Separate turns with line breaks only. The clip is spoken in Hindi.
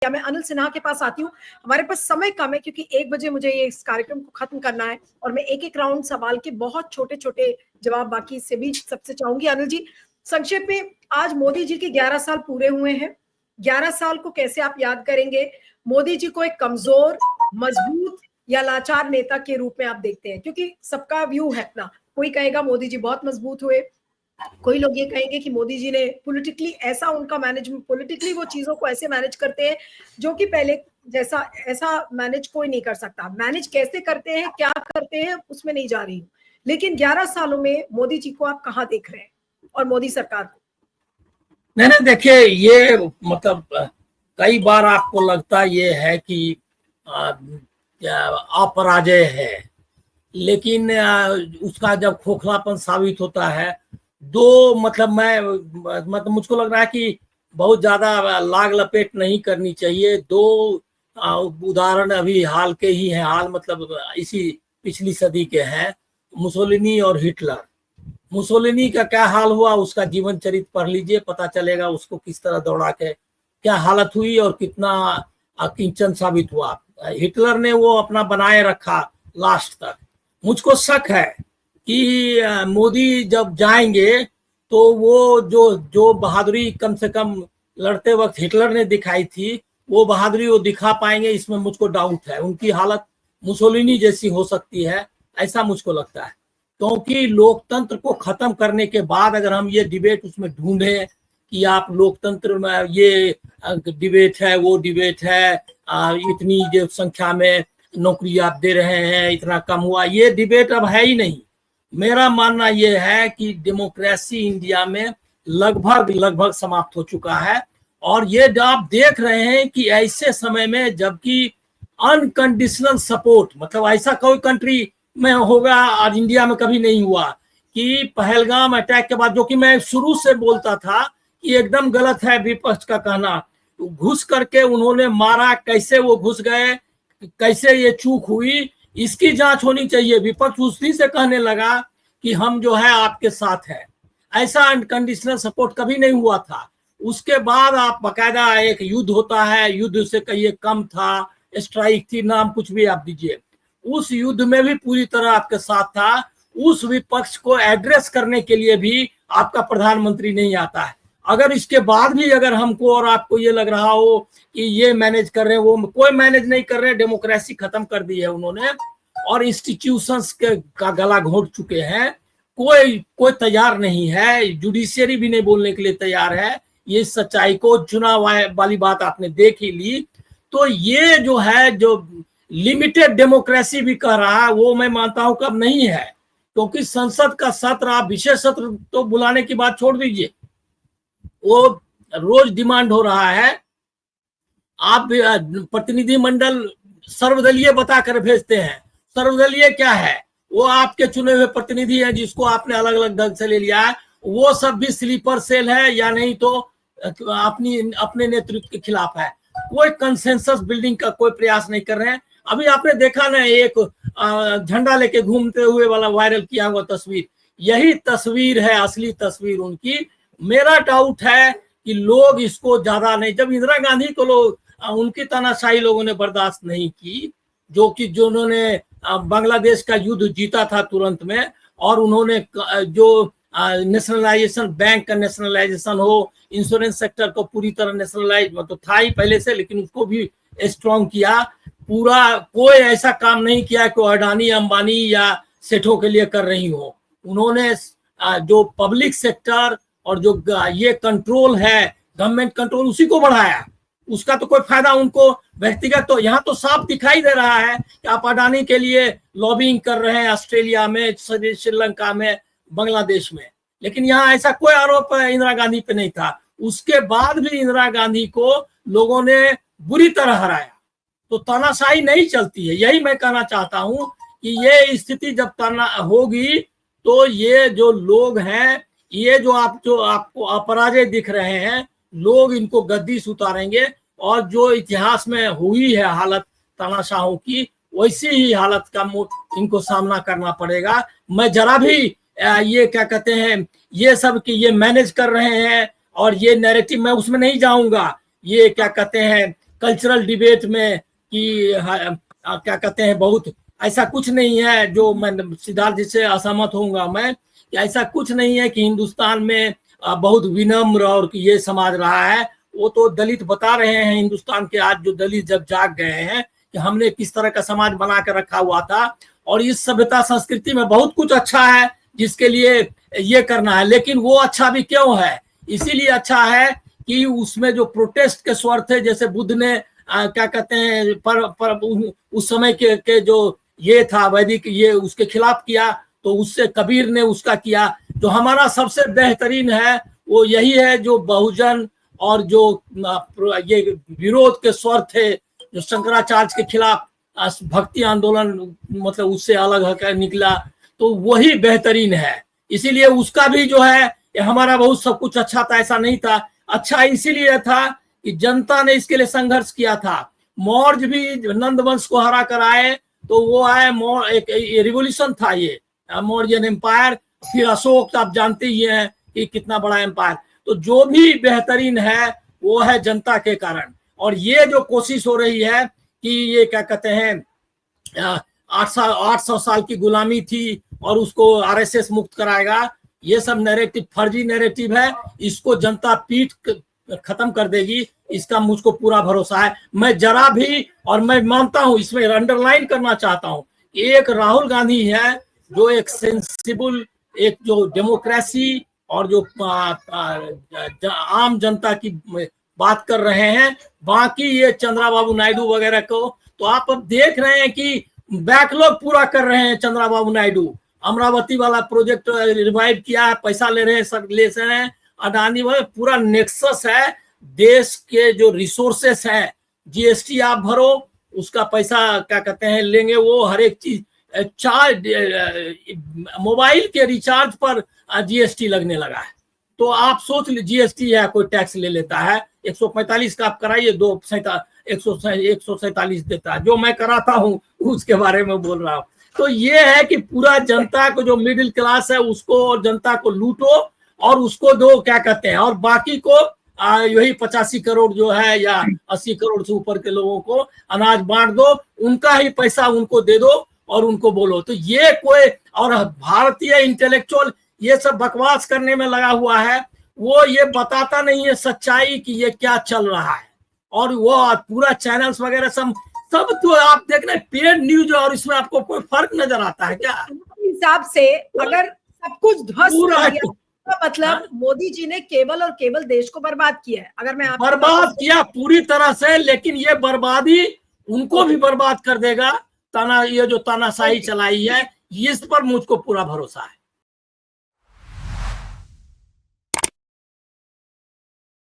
या मैं अनिल सिन्हा के पास आती हूँ। हमारे पास समय कम है क्योंकि 1 बजे मुझे ये इस कार्यक्रम को खत्म करना है और मैं एक एक राउंड सवाल के बहुत छोटे छोटे जवाब बाकी से भी सबसे चाहूंगी। अनिल जी, संक्षेप में आज मोदी जी के 11 साल पूरे हुए हैं। 11 साल को कैसे आप याद करेंगे? मोदी जी को एक कमजोर, मजबूत या लाचार नेता के रूप में आप देखते हैं? क्योंकि सबका व्यू है अपना। कोई कहेगा मोदी जी बहुत मजबूत हुए, कोई लोग ये कहेंगे कि मोदी जी ने पॉलिटिकली ऐसा उनका मैनेजमेंट, पॉलिटिकली वो चीजों को ऐसे मैनेज करते हैं जो कि पहले जैसा ऐसा मैनेज कोई नहीं कर सकता। मैनेज कैसे करते हैं, क्या करते हैं, उसमें नहीं जा रही हूँ, लेकिन 11 सालों में मोदी जी को आप कहाँ देख रहे हैं और मोदी सरकार को?
नहीं, देखिए, ये मतलब कई बार आपको लगता ये है कि अपराजय है, लेकिन उसका जब खोखलापन साबित होता है, मतलब मुझको लग रहा है कि बहुत ज्यादा लाग लपेट नहीं करनी चाहिए। दो उदाहरण अभी हाल के ही हैं, हाल मतलब इसी पिछली सदी के हैं, मुसोलिनी और हिटलर। मुसोलिनी का क्या हाल हुआ, उसका जीवन चरित्र पढ़ लीजिए, पता चलेगा उसको किस तरह दौड़ा के क्या हालत हुई और कितना किंचन साबित हुआ। हिटलर ने वो अपना बनाए रखा लास्ट तक। मुझको शक है कि मोदी जब जाएंगे तो वो जो बहादुरी कम से कम लड़ते वक्त हिटलर ने दिखाई थी, वो बहादुरी वो दिखा पाएंगे, इसमें मुझको डाउट है। उनकी हालत मुसोलिनी जैसी हो सकती है, ऐसा मुझको लगता है। क्योंकि लोकतंत्र को खत्म करने के बाद अगर हम ये डिबेट उसमें ढूंढे कि आप लोकतंत्र में ये डिबेट है, वो डिबेट है, इतनी जो संख्या में नौकरी आप दे रहे हैं, इतना कम हुआ, ये डिबेट अब है ही नहीं। मेरा मानना ये है कि डेमोक्रेसी इंडिया में लगभग समाप्त हो चुका है। और ये जो आप देख रहे हैं कि ऐसे समय में, जबकि अनकंडीशनल सपोर्ट, मतलब ऐसा कोई कंट्री में होगा और इंडिया में कभी नहीं हुआ कि पहलगाम अटैक के बाद, जो कि मैं शुरू से बोलता था कि एकदम गलत है विपक्ष का कहना, घुस करके उन्होंने मारा, कैसे वो घुस गए, कैसे ये चूक हुई, इसकी जांच होनी चाहिए। विपक्ष उसी से कहने लगा कि हम जो है आपके साथ है। ऐसा अनकंडीशनल सपोर्ट कभी नहीं हुआ था। उसके बाद आप बकायदा एक युद्ध होता है, युद्ध से कहिए कम था, स्ट्राइक थी, नाम कुछ भी आप दीजिए, उस युद्ध में भी पूरी तरह आपके साथ था। उस विपक्ष को एड्रेस करने के लिए भी आपका प्रधानमंत्री नहीं आता है। अगर इसके बाद भी अगर हमको और आपको ये लग रहा हो कि ये मैनेज कर रहे हैं, वो कोई मैनेज नहीं कर रहे, डेमोक्रेसी खत्म कर दी है उन्होंने और इंस्टीट्यूशंस का गला घोट चुके हैं। कोई तैयार नहीं है, जुडिशियरी भी नहीं बोलने के लिए तैयार है। ये सच्चाई को, चुनाव वाली बात आपने देख ही ली। तो ये जो है, जो लिमिटेड डेमोक्रेसी भी कह रहा है, वो मैं मानता हूं कब नहीं है। क्योंकि संसद का सत्र, आप विशेष सत्र तो बुलाने की बात छोड़ दीजिए, वो रोज डिमांड हो रहा है। आप प्रतिनिधिमंडल सर्वदलीय बताकर भेजते हैं। सर्वदलीय क्या है? वो आपके चुने हुए प्रतिनिधि हैं जिसको आपने अलग अलग ढंग से ले लिया है। वो सब भी स्लीपर सेल है या नहीं तो अपने नेतृत्व के खिलाफ है। कोई कंसेंसस बिल्डिंग का कोई प्रयास नहीं कर रहे हैं। अभी आपने देखा ना, एक झंडा लेके घूमते हुए वाला वायरल किया हुआ तस्वीर, यही तस्वीर है असली तस्वीर उनकी। मेरा डाउट है कि लोग इसको ज्यादा नहीं, जब इंदिरा गांधी को लोग उनकी तानाशाही लोगों ने बर्दाश्त नहीं की, जो उन्होंने बांग्लादेश का युद्ध जीता था तुरंत में, और उन्होंने जो नेशनलाइजेशन, बैंक का नेशनलाइजेशन हो, इंश्योरेंस सेक्टर को पूरी तरह नेशनलाइज, मतलब था ही पहले से, लेकिन उसको भी स्ट्रॉन्ग किया। पूरा कोई ऐसा काम नहीं किया कि अडानी अंबानी या सेठों के लिए कर रही हो। उन्होंने जो पब्लिक सेक्टर और जो ये कंट्रोल है, गवर्नमेंट कंट्रोल, उसी को बढ़ाया। उसका तो कोई फायदा उनको व्यक्तिगत, तो यहाँ तो साफ दिखाई दे रहा है कि आप अडानी के लिए लॉबिंग कर रहे हैं ऑस्ट्रेलिया में, श्रीलंका में, बांग्लादेश में। लेकिन यहाँ ऐसा कोई आरोप इंदिरा गांधी पे नहीं था। उसके बाद भी इंदिरा गांधी को लोगों ने बुरी तरह हराया। तो तानाशाही नहीं चलती है। यही मैं कहना चाहता हूं कि ये स्थिति जब ताना होगी तो ये जो लोग हैं, ये जो आपको अपराजय दिख रहे हैं, लोग इनको गद्दी से उतारेंगे और जो इतिहास में हुई है हालत तानाशाहों की, वैसी ही हालत का इनको सामना करना पड़ेगा। मैं जरा भी ये क्या कहते हैं, ये सब कि ये मैनेज कर रहे हैं और ये नैरेटिव, मैं उसमें नहीं जाऊंगा। ये क्या कहते हैं, कल्चरल डिबेट में कि क्या कहते हैं, बहुत ऐसा कुछ नहीं है। जो मैं सिद्धार्थ जी से असहमत होऊंगा मैं, कि ऐसा कुछ नहीं है कि हिंदुस्तान में बहुत विनम्र और ये समाज रहा है। वो तो दलित बता रहे हैं, हिंदुस्तान के आज जो दलित जब जाग गए हैं कि हमने किस तरह का समाज बना कर रखा हुआ था, और इस सभ्यता संस्कृति में बहुत कुछ अच्छा है जिसके लिए ये करना है। लेकिन वो अच्छा भी क्यों है? इसीलिए अच्छा है कि उसमें जो प्रोटेस्ट के स्वर थे, जैसे बुद्ध ने क्या कहते हैं पर उस समय के जो ये था वैदिक, ये उसके खिलाफ किया, तो उससे कबीर ने उसका किया। जो हमारा सबसे बेहतरीन है वो यही है, जो बहुजन और जो ये विरोध के स्वर थे, जो शंकराचार्य के खिलाफ भक्ति आंदोलन मतलब उससे अलग होकर निकला, तो वही बेहतरीन है। इसीलिए उसका भी जो है, हमारा बहुत सब कुछ अच्छा था ऐसा नहीं था। अच्छा इसीलिए था कि जनता ने इसके लिए संघर्ष किया था। मौर्य भी नंद वंश को हरा कर आए, तो वो आए, एक रिवोल्यूशन था ये मौर्यन एम्पायर। फिर अशोक, आप जानते ही हैं कि कितना बड़ा एम्पायर। तो जो भी बेहतरीन है वो है जनता के कारण। और ये जो कोशिश हो रही है कि ये क्या कहते हैं 800 साल की गुलामी थी और उसको आरएसएस मुक्त कराएगा, ये सब नैरेटिव फर्जी नैरेटिव है। इसको जनता पीट खत्म कर देगी, इसका मुझको पूरा भरोसा है। मैं जरा भी, और मैं मानता हूं, इसमें अंडरलाइन करना चाहता हूं, एक राहुल गांधी है जो एक सेंसिबल, एक जो डेमोक्रेसी और जो आम जनता की बात कर रहे हैं। बाकी ये चंद्रबाबू नायडू वगैरह को तो आप अब देख रहे हैं कि बैकलॉग पूरा कर रहे हैं चंद्रबाबू नायडू। अमरावती वाला प्रोजेक्ट रिवाइव किया है, पैसा ले रहे हैं, सब ले रहे हैं। अडानी वाले पूरा नेक्सस है, देश के जो रिसोर्सेस है, जीएसटी आप भरो, उसका पैसा क्या कहते हैं लेंगे वो, हर एक चीज। चार्ज मोबाइल के रिचार्ज पर जीएसटी लगने लगा है। तो आप सोच लीजिए, जीएसटी है कोई टैक्स ले लेता है, 145 का आप कराइए, 147 देता है। जो मैं कराता हूं उसके बारे में बोल रहा हूं। तो ये है कि पूरा जनता को, जो मिडिल क्लास है उसको और जनता को लूटो और उसको दो क्या कहते हैं, और बाकी को यही 85 करोड़ जो है या 80 करोड़ से ऊपर के लोगों को अनाज बांट दो, उनका ही पैसा उनको दे दो और उनको बोलो। तो ये कोई, और भारतीय इंटेलेक्चुअल ये सब बकवास करने में लगा हुआ है, वो ये बताता नहीं है सच्चाई कि ये क्या चल रहा है। और वो पूरा चैनल्स वगैरह सब तो आप देख रहे हैं पेड न्यूज, और इसमें आपको कोई फर्क नजर आता है क्या?
हिसाब से अगर सब कुछ ध्वस्त हो गया तो मतलब मोदी जी ने केवल और केवल देश को बर्बाद किया है। अगर मैं
बर्बाद किया पूरी तरह से, लेकिन ये बर्बादी उनको भी बर्बाद कर देगा। ये जो तानाशाही चलाई है, इस पर मुझको पूरा भरोसा है।